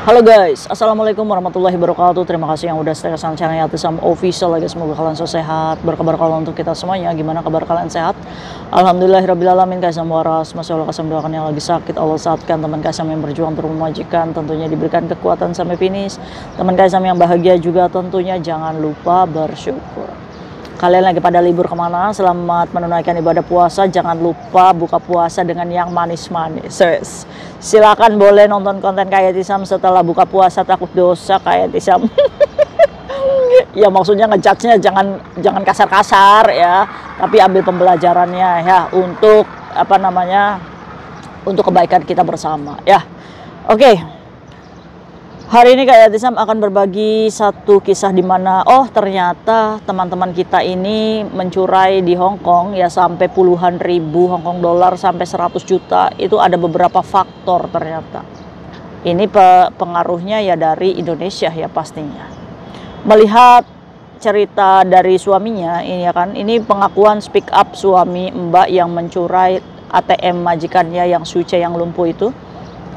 Halo guys, assalamualaikum warahmatullahi wabarakatuh. Terima kasih yang udah stay kesana channel Yatisam Official lagi. Semoga kalian selalu sehat. Berkabar kalau untuk kita semuanya, gimana kabar kalian sehat? Alhamdulillahirobbilalamin. Kaisam waras, masya Allah, kasam doakan yang lagi sakit Allah saatkan. Teman kaisam yang berjuang untuk memajikan tentunya diberikan kekuatan sampai finish. Teman kaisam yang bahagia juga tentunya jangan lupa bersyukur. Kalian lagi pada libur kemana? Selamat menunaikan ibadah puasa. Jangan lupa buka puasa dengan yang manis-manis. Silakan boleh nonton konten kayak Yatisam setelah buka puasa, takut dosa kayak Yatisam. Ya maksudnya ngejudge-nya jangan kasar-kasar ya, tapi ambil pembelajarannya ya untuk untuk kebaikan kita bersama ya. Oke. Hari ini kayak Yatisam akan berbagi satu kisah di mana ternyata teman-teman kita ini mencurai di Hong Kong ya sampai puluhan ribu Hong Kong dolar sampai 100 juta. Itu ada beberapa faktor ternyata. Ini pengaruhnya ya dari Indonesia ya pastinya. Melihat cerita dari suaminya ini ya kan, ini pengakuan speak up suami Mbak yang mencurai ATM majikannya yang Suce yang lumpuh itu.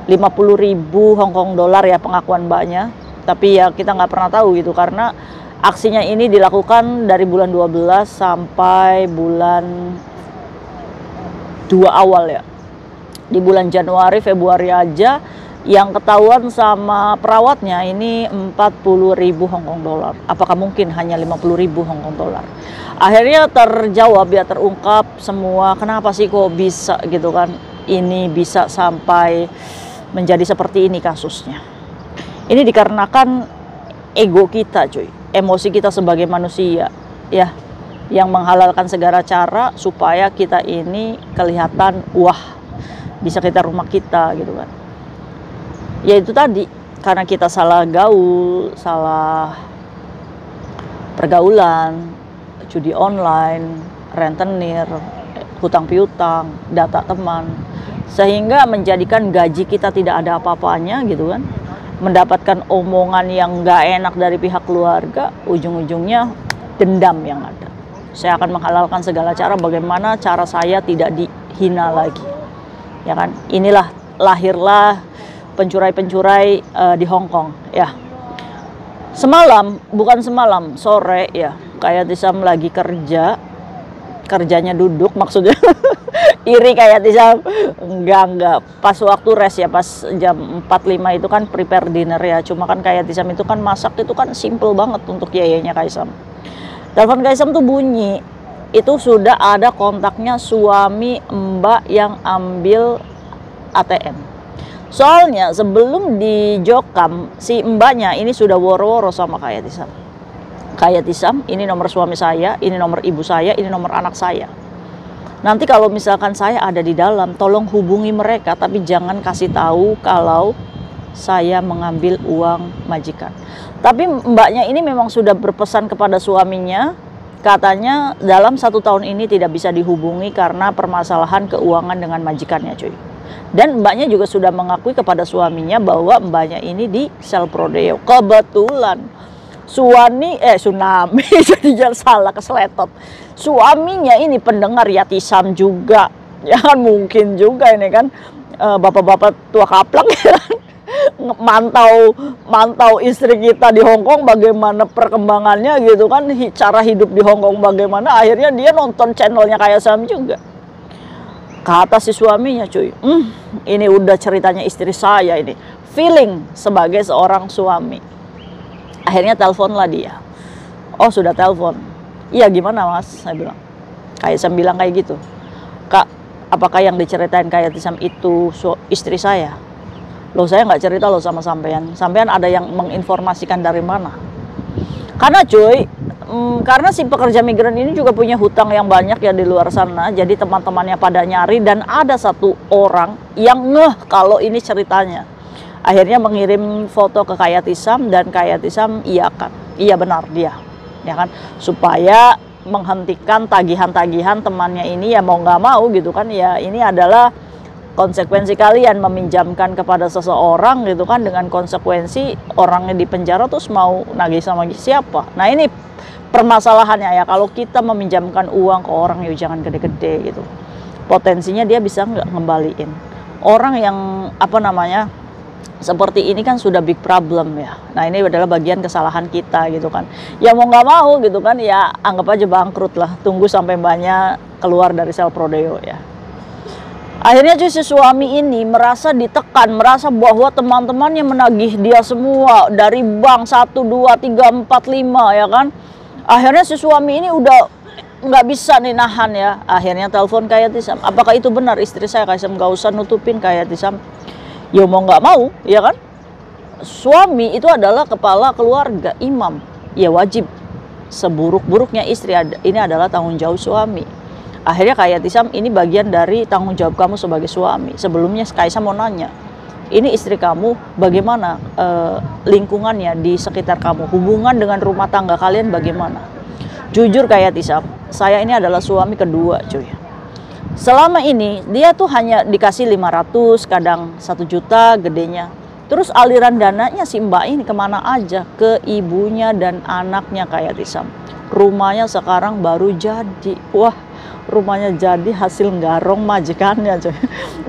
50.000 Hong Kong dolar ya pengakuan mbaknya, tapi ya kita nggak pernah tahu gitu karena aksinya ini dilakukan dari bulan 12 sampai bulan 2 awal ya. Di bulan Januari Februari aja yang ketahuan sama perawatnya ini 40.000 Hong Kong dolar. Apakah mungkin hanya 50.000 Hong Kong dolar? Akhirnya terjawab ya, terungkap semua kenapa sih kok bisa gitu kan, ini bisa sampai menjadi seperti ini kasusnya. Ini dikarenakan ego kita cuy, emosi kita sebagai manusia ya, yang menghalalkan segala cara supaya kita ini kelihatan wah bisa kita rumah kita gitu kan. Ya itu tadi, karena kita salah gaul, salah pergaulan, judi online, rentenir, hutang piutang, data teman, sehingga menjadikan gaji kita tidak ada apa-apanya gitu kan, mendapatkan omongan yang nggak enak dari pihak keluarga, ujung-ujungnya dendam yang ada. Saya akan menghalalkan segala cara bagaimana cara saya tidak dihina lagi ya kan. Inilah lahirlah pencurai-pencurai di Hong Kong ya. Sore ya, kayak Yatisam lagi kerjanya duduk maksudnya. Iri kayak Yatisam enggak pas waktu rest ya, pas jam 4.05 itu kan prepare dinner ya. Cuma kan kayak Yatisam itu kan masak itu kan simple banget untuk yayanya Kaisam. Telepon Kaisam tuh bunyi, itu sudah ada kontaknya suami Mbak yang ambil ATM. Soalnya sebelum dijokam si mbaknya ini sudah woro-woro sama kayak Yatisam. Kayak Yatisam, ini nomor suami saya, ini nomor ibu saya, ini nomor anak saya. Nanti kalau misalkan saya ada di dalam, tolong hubungi mereka, tapi jangan kasih tahu kalau saya mengambil uang majikan. Tapi mbaknya ini memang sudah berpesan kepada suaminya, katanya dalam 1 tahun ini tidak bisa dihubungi karena permasalahan keuangan dengan majikannya cuy. Dan mbaknya juga sudah mengakui kepada suaminya bahwa mbaknya ini di sel prodeo. Kebetulan tsunami jadi jangan salah keseletot. Suaminya ini pendengar Yatisam juga, ya kan, mungkin juga ini kan bapak-bapak tua kaplak ya kan? mantau istri kita di Hong Kong bagaimana perkembangannya gitu kan, cara hidup di Hong Kong bagaimana, akhirnya dia nonton channelnya kayak Sam juga. Kata si suaminya cuy, ini udah ceritanya istri saya ini, feeling sebagai seorang suami. Akhirnya teleponlah dia. Oh sudah telepon. Iya gimana mas? Saya bilang. Kayak Sam bilang kayak gitu. Kak, apakah yang diceritain kayak Yatisam itu istri saya? Loh saya nggak cerita loh sama sampean. Sampean ada yang menginformasikan dari mana? Karena cuy, karena si pekerja migran ini juga punya hutang yang banyak ya di luar sana. Jadi teman-temannya pada nyari dan ada satu orang yang ngeh kalau ini ceritanya. Akhirnya mengirim foto ke Kak Yatisam dan Kak Yatisam iyakan, iya benar dia, ya kan, supaya menghentikan tagihan-tagihan temannya ini ya mau nggak mau gitu kan ya. Ini adalah konsekuensi kalian meminjamkan kepada seseorang gitu kan, dengan konsekuensi orangnya di penjara terus mau nagih sama siapa. Nah ini permasalahannya ya, kalau kita meminjamkan uang ke orang ya jangan gede-gede gitu, potensinya dia bisa nggak ngembaliin. Orang yang seperti ini kan sudah big problem ya. Nah ini adalah bagian kesalahan kita gitu kan. Ya mau nggak mau gitu kan, ya anggap aja bangkrut lah. Tunggu sampai mbaknya keluar dari sel prodeo ya. Akhirnya cuy, si suami ini merasa ditekan, merasa bahwa teman-temannya menagih dia semua dari bank 1, 2, 3, 4, 5 ya kan. Akhirnya si suami ini udah nggak bisa nih nahan ya. Akhirnya telepon Kak Yatisam. Apakah itu benar istri saya Kak Yatisam? Nggak usah nutupin Kak Yatisam. Ya mau nggak mau, ya kan? Suami itu adalah kepala keluarga, imam. Ya wajib. Seburuk-buruknya istri, ini adalah tanggung jawab suami. Akhirnya Kak Yatisam, ini bagian dari tanggung jawab kamu sebagai suami. Sebelumnya Kaisam mau nanya, ini istri kamu bagaimana lingkungannya di sekitar kamu? Hubungan dengan rumah tangga kalian bagaimana? Jujur Kak Yatisam, saya ini adalah suami kedua cuy. Selama ini dia tuh hanya dikasih 500, kadang 1 juta gedenya. Terus aliran dananya si mbak ini kemana aja? Ke ibunya dan anaknya Kak Yatisam. Rumahnya sekarang baru jadi. Wah, rumahnya jadi hasil nggarong majikannya cuy.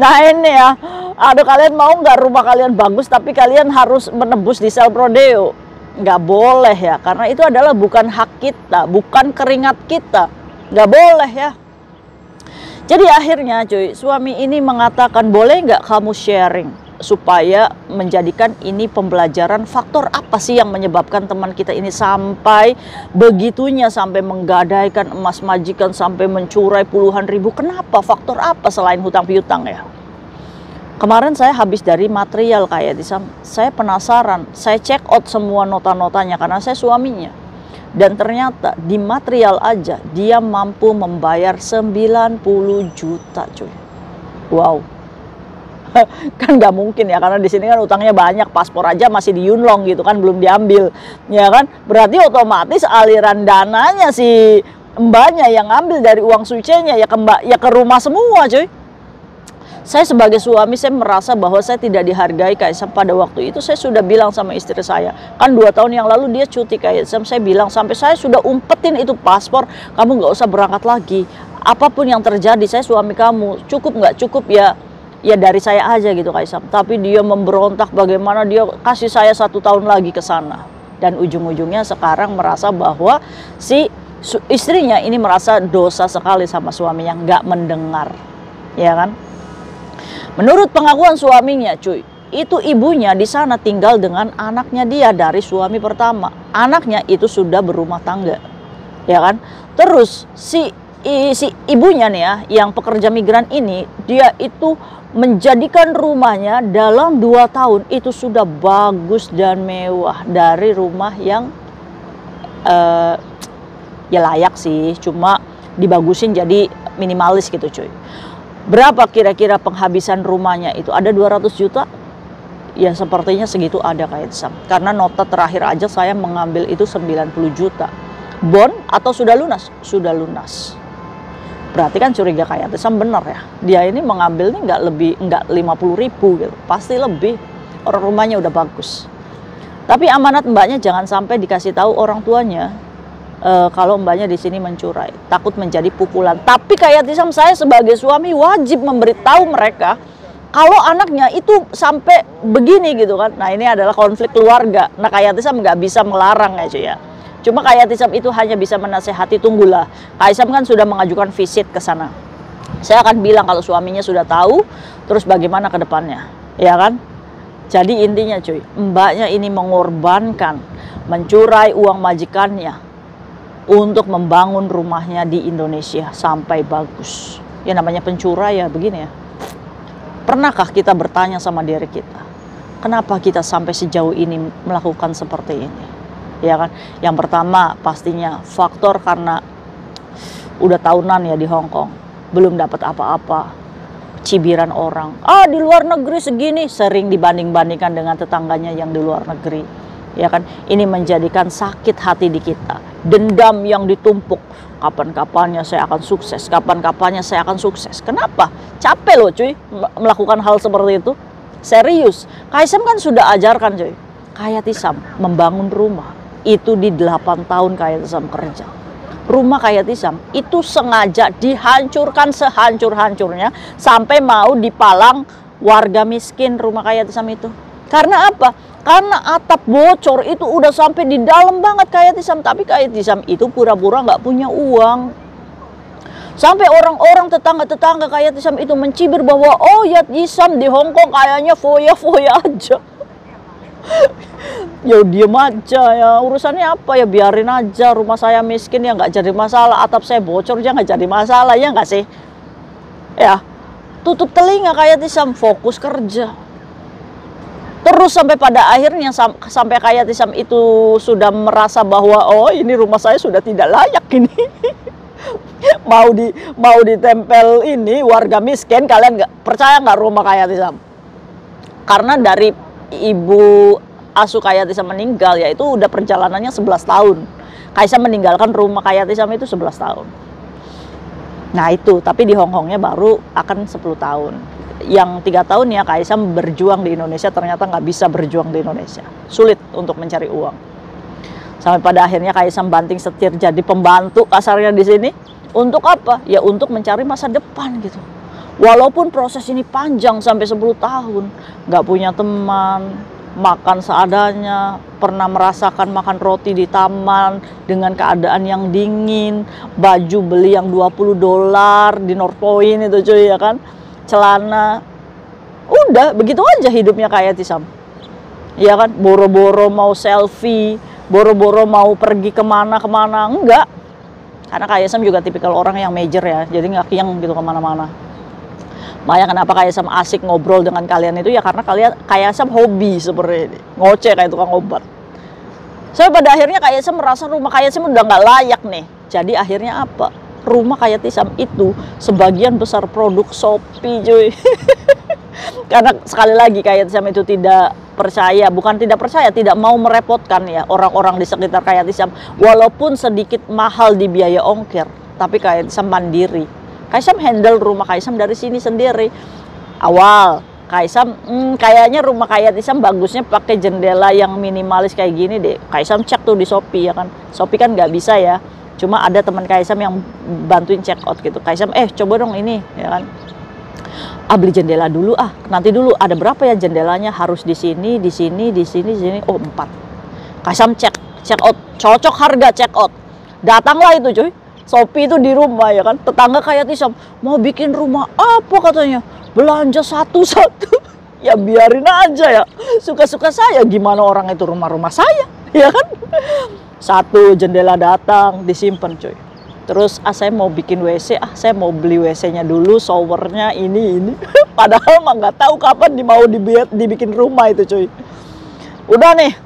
Nah ini ya, aduh kalian mau nggak rumah kalian bagus tapi kalian harus menebus di sel prodeo? Nggak boleh ya, karena itu adalah bukan hak kita, bukan keringat kita. Nggak boleh ya. Jadi akhirnya cuy, suami ini mengatakan boleh nggak kamu sharing supaya menjadikan ini pembelajaran faktor apa sih yang menyebabkan teman kita ini sampai begitunya, sampai menggadaikan emas majikan, sampai mencurai puluhan ribu. Kenapa? Faktor apa selain hutang piutang ya? Kemarin saya habis dari material kayak saya penasaran, saya check out semua nota-notanya karena saya suaminya. Dan ternyata di material aja dia mampu membayar 90 juta cuy. Wow. Kan nggak mungkin ya, karena di sini kan utangnya banyak, paspor aja masih di Yunlong gitu kan, belum diambil. Ya kan? Berarti otomatis aliran dananya si mbaknya yang ngambil dari uang sucinya ya ke mbak, ya ke rumah semua cuy. Saya sebagai suami, saya merasa bahwa saya tidak dihargai Kaisam. Pada waktu itu saya sudah bilang sama istri saya, kan 2 tahun yang lalu dia cuti Kaisam, saya bilang sampai saya sudah umpetin itu paspor, kamu nggak usah berangkat lagi. Apapun yang terjadi, saya suami kamu, cukup nggak cukup ya dari saya aja gitu Kaisam. Tapi dia memberontak, bagaimana dia kasih saya 1 tahun lagi ke sana. Dan ujung-ujungnya sekarang merasa bahwa si istrinya ini merasa dosa sekali sama suami yang nggak mendengar, ya kan? Menurut pengakuan suaminya cuy, itu ibunya di sana tinggal dengan anaknya dia dari suami pertama. Anaknya itu sudah berumah tangga, ya kan? Terus si ibunya nih ya, yang pekerja migran ini, dia itu menjadikan rumahnya dalam 2 tahun itu sudah bagus dan mewah dari rumah yang ya layak sih, cuma dibagusin jadi minimalis gitu cuy. Berapa kira-kira penghabisan rumahnya itu? Ada 200 juta? Ya sepertinya segitu ada Kak Yatisam. Karena nota terakhir aja saya mengambil itu 90 juta. Bon atau sudah lunas? Sudah lunas. Berarti kan curiga Kak Yatisam benar ya. Dia ini mengambilnya nggak 50 ribu gitu. Pasti lebih. Orang rumahnya udah bagus. Tapi amanat mbaknya jangan sampai dikasih tahu orang tuanya. Kalau mbaknya di sini mencurai, takut menjadi pukulan. Tapi Kak Yatisam, saya sebagai suami wajib memberitahu mereka kalau anaknya itu sampai begini gitu kan. Nah ini adalah konflik keluarga. Nah Kak Yatisam nggak bisa melarang ya cuy ya. Cuma Kak Yatisam itu hanya bisa menasehati, tunggulah. Kak Yatisam kan sudah mengajukan visit ke sana. Saya akan bilang kalau suaminya sudah tahu, terus bagaimana ke depannya, ya kan? Jadi intinya cuy, mbaknya ini mengorbankan, mencurai uang majikannya untuk membangun rumahnya di Indonesia sampai bagus. Ya namanya pencuri ya begini ya. Pernahkah kita bertanya sama diri kita, kenapa kita sampai sejauh ini melakukan seperti ini? Ya kan? Yang pertama pastinya faktor karena udah tahunan ya di Hong Kong, belum dapat apa-apa. Cibiran orang, di luar negeri segini, sering dibanding-bandingkan dengan tetangganya yang di luar negeri. Ya kan, ini menjadikan sakit hati di kita, dendam yang ditumpuk. Kapan-kapannya saya akan sukses, kapan-kapannya saya akan sukses. Kenapa? Capek loh cuy melakukan hal seperti itu. Serius, Kak Yatisam kan sudah ajarkan cuy. Kak Yatisam membangun rumah itu di 8 tahun Kak Yatisam kerja. Rumah Kak Yatisam itu sengaja dihancurkan sehancur-hancurnya sampai mau dipalang warga miskin rumah Kak Yatisam itu. Karena apa? Karena atap bocor itu udah sampai di dalam banget kayak Tisam. Tapi kayak Tisam itu pura-pura nggak punya uang. Sampai orang-orang tetangga-tetangga kayak Tisam itu mencibir bahwa oh ya Tisam di Hong Kong kayaknya foya-foya aja. Ya diem aja ya, urusannya apa ya, biarin aja, rumah saya miskin ya nggak jadi masalah, atap saya bocor ya nggak jadi masalah, ya nggak sih? Ya, tutup telinga kayak Tisam, fokus kerja. Terus sampai pada akhirnya sampai kayak Tisam itu sudah merasa bahwa oh ini rumah saya sudah tidak layak ini. mau ditempel ini warga miskin, kalian nggak percaya nggak rumah kayak Tisam? Karena dari ibu asuh kayak Tisam meninggal ya itu udah perjalanannya 11 tahun. Kaisam meninggalkan rumah kayak Tisam itu 11 tahun. Nah itu, tapi di Hong Kongnya baru akan 10 tahun. Yang 3 tahun ya Kaisam berjuang di Indonesia, ternyata nggak bisa berjuang di Indonesia, sulit untuk mencari uang. Sampai pada akhirnya Kaisam banting setir jadi pembantu kasarnya di sini. Untuk apa? Ya untuk mencari masa depan gitu. Walaupun proses ini panjang sampai 10 tahun, nggak punya teman, makan seadanya, pernah merasakan makan roti di taman dengan keadaan yang dingin, baju beli yang $20 di North Point itu cuy ya kan. Celana, udah begitu aja hidupnya kayak Tisam, ya kan, boro-boro mau selfie, boro-boro mau pergi kemana-kemana, enggak, karena kayak Sam juga tipikal orang yang major ya, jadi nggak kiang gitu kemana-mana. Makanya kenapa kayak Sam asik ngobrol dengan kalian itu ya karena kalian kayak Sam hobi seperti ini, ngoceh kayak tukang obat. Saya pada akhirnya kayak Sam merasa rumah kayak Sam udah nggak layak nih, jadi akhirnya apa? Rumah kayak Tisam itu sebagian besar produk Shopee cuy. Karena sekali lagi kayak Tisam itu tidak percaya, bukan tidak percaya, tidak mau merepotkan ya orang-orang di sekitar kayak Tisam. Walaupun sedikit mahal di biaya ongkir, tapi kayak Tisam mandiri. Kaisam handle rumah Kaisam dari sini sendiri. Awal Kaisam kayaknya rumah kayak Tisam bagusnya pakai jendela yang minimalis kayak gini deh. Kaisam cek tuh di Shopee ya kan. Shopee kan nggak bisa ya. Cuma ada teman Kaisam yang bantuin check out gitu. Kaisam, coba dong ini, ya kan. Beli jendela dulu nanti dulu ada berapa ya jendelanya, harus di sini, di sini, di sini, di sini. Oh 4. Kaisam check out, cocok harga check out. Datanglah itu cuy. Shopee itu di rumah ya kan. Tetangga kayak Tisam mau bikin rumah apa katanya? Belanja satu-satu. Ya biarin aja ya. Suka-suka saya, gimana orang itu rumah-rumah saya, ya kan? Satu jendela datang disimpan cuy. Terus saya mau bikin WC, saya mau beli WC-nya dulu, showernya ini. Padahal mah nggak tahu kapan mau dibikin rumah itu cuy. Udah nih,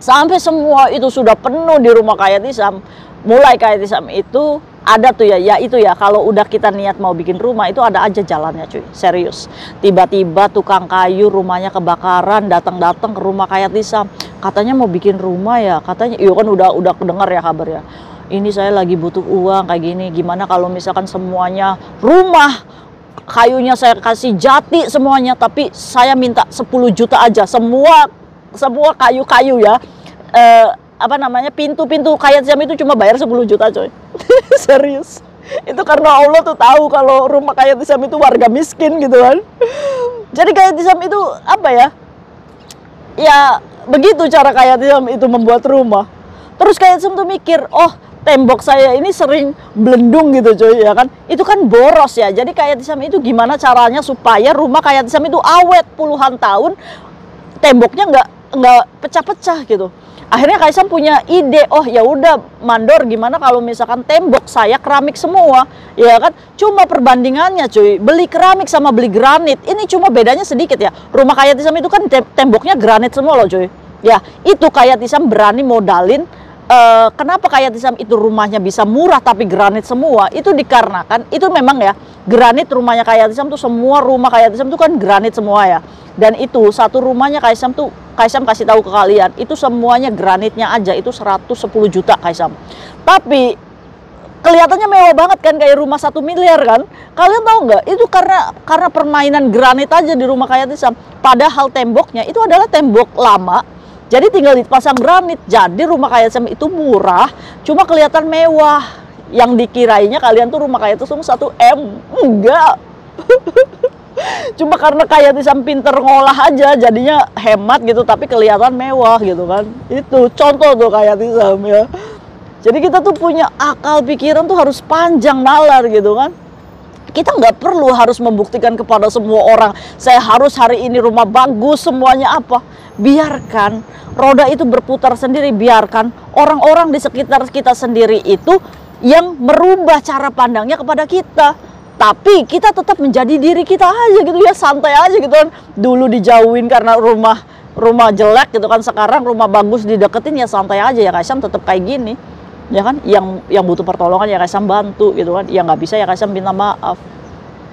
sampai semua itu sudah penuh di rumah kayak Tisam. Mulai kayak Tisam itu ada tuh ya itu ya kalau udah kita niat mau bikin rumah itu ada aja jalannya cuy, serius. Tiba-tiba tukang kayu rumahnya kebakaran datang ke rumah kayak Tisam. Katanya mau bikin rumah ya, katanya iya kan udah kedengar ya kabar ya. Ini saya lagi butuh uang kayak gini, gimana kalau misalkan semuanya rumah kayunya saya kasih jati semuanya, tapi saya minta 10 juta aja semua kayu-kayu ya. Apa namanya, pintu-pintu kayak Tisam itu cuma bayar 10 juta coy. Serius. Itu karena Allah tuh tahu kalau rumah kayak Tisam itu warga miskin gitu kan. Jadi kayak Tisam itu apa ya? Ya begitu cara kayak Tisam itu membuat rumah. Terus kayak Tisam tuh mikir, oh tembok saya ini sering belendung gitu coy ya kan. Itu kan boros ya. Jadi kayak Tisam itu gimana caranya supaya rumah kayak Tisam itu awet puluhan tahun, temboknya nggak pecah-pecah gitu. Akhirnya Kaisam punya ide, oh ya udah mandor, gimana kalau misalkan tembok saya keramik semua, ya kan? Cuma perbandingannya cuy, beli keramik sama beli granit, ini cuma bedanya sedikit ya. Rumah kayak Tisam itu kan temboknya granit semua loh cuy. Ya, itu kayak Tisam berani modalin. Kenapa kayak Tisam itu rumahnya bisa murah tapi granit semua? Itu dikarenakan, itu memang ya, granit rumahnya kayak Tisam tuh, semua rumah kayak Tisam tuh kan granit semua ya. Dan itu satu rumahnya Kaisam tuh, Kaisam kasih tahu ke kalian, itu semuanya granitnya aja itu 110 juta Kaisam. Tapi kelihatannya mewah banget kan, kayak rumah 1 miliar kan. Kalian tahu nggak? Itu karena permainan granit aja di rumah kayak Tisam. Padahal temboknya itu adalah tembok lama. Jadi tinggal dipasang granit. Jadi rumah kayak Tisam itu murah, cuma kelihatan mewah. Yang dikirainya kalian tuh rumah kayak Tisam 1 M. Enggak. Cuma karena kayak Tisam pinter ngolah aja, jadinya hemat gitu, tapi kelihatan mewah gitu kan. Itu contoh tuh kayak Tisam ya. Jadi kita tuh punya akal pikiran tuh harus panjang nalar gitu kan. Kita nggak perlu harus membuktikan kepada semua orang, saya harus hari ini rumah bagus semuanya apa. Biarkan roda itu berputar sendiri, biarkan orang-orang di sekitar kita sendiri itu yang merubah cara pandangnya kepada kita. Tapi kita tetap menjadi diri kita aja gitu ya, santai aja gitu kan. Dulu dijauhin karena rumah jelek gitu kan, sekarang rumah bagus dideketin ya santai aja ya, Kaisam tetap kayak gini. Ya kan, yang butuh pertolongan ya Kaisam bantu gitu kan, yang nggak bisa ya Kaisam minta maaf,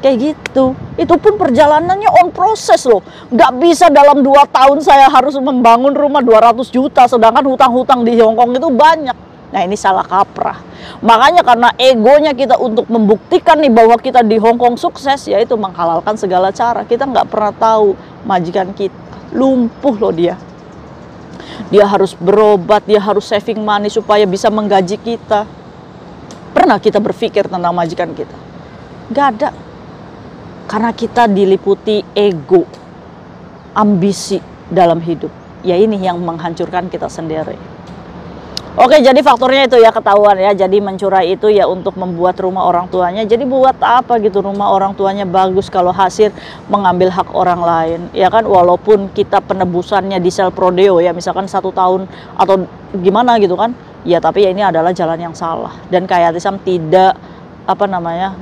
kayak gitu. Itu pun perjalanannya on proses loh, nggak bisa dalam 2 tahun saya harus membangun rumah 200 juta sedangkan hutang-hutang di Hongkong itu banyak. Nah ini salah kaprah. Makanya karena egonya kita untuk membuktikan nih bahwa kita di Hongkong sukses, yaitu menghalalkan segala cara. Kita nggak pernah tahu majikan kita lumpuh loh dia. Dia harus berobat, dia harus saving money supaya bisa menggaji kita. Pernah kita berpikir tentang majikan kita? Gak ada. Karena kita diliputi ego, ambisi dalam hidup. Ya ini yang menghancurkan kita sendiri. Oke, jadi faktornya itu ya ketahuan ya. Jadi mencurai itu ya untuk membuat rumah orang tuanya. Jadi buat apa gitu rumah orang tuanya bagus kalau hasil mengambil hak orang lain. Ya kan, walaupun kita penebusannya di sel prodeo ya, misalkan 1 tahun atau gimana gitu kan. Ya tapi ya ini adalah jalan yang salah. Dan kayak Tisam tidak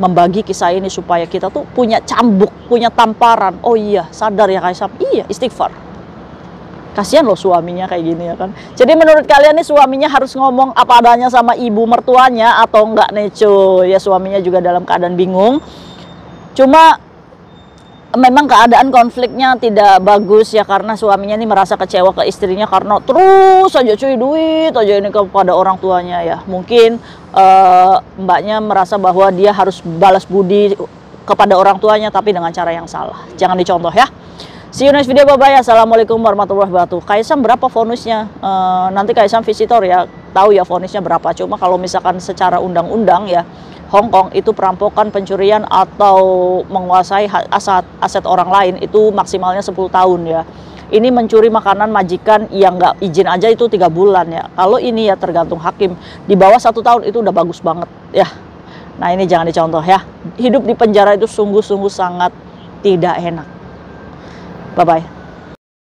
membagi kisah ini supaya kita tuh punya cambuk, punya tamparan. Oh iya, sadar ya Kaisam. Iya, istighfar. Kasihan loh suaminya kayak gini ya kan. Jadi menurut kalian nih suaminya harus ngomong apa adanya sama ibu mertuanya atau enggak nih cuy? Ya suaminya juga dalam keadaan bingung. Cuma memang keadaan konfliknya tidak bagus ya, karena suaminya ini merasa kecewa ke istrinya karena terus aja cuy duit aja ini kepada orang tuanya ya. Mungkin mbaknya merasa bahwa dia harus balas budi kepada orang tuanya tapi dengan cara yang salah. Jangan dicontoh ya. See you next video, bye-bye. Assalamualaikum warahmatullahi wabarakatuh. Kaisam berapa vonisnya? Nanti Kaisam visitor ya, tahu ya vonisnya berapa. Cuma kalau misalkan secara undang-undang ya, Hongkong itu perampokan, pencurian atau menguasai aset orang lain itu maksimalnya 10 tahun ya. Ini mencuri makanan majikan yang nggak izin aja itu 3 bulan ya. Kalau ini ya tergantung hakim. Di bawah 1 tahun itu udah bagus banget ya. Nah ini jangan dicontoh ya. Hidup di penjara itu sungguh-sungguh sangat tidak enak. Bye-bye.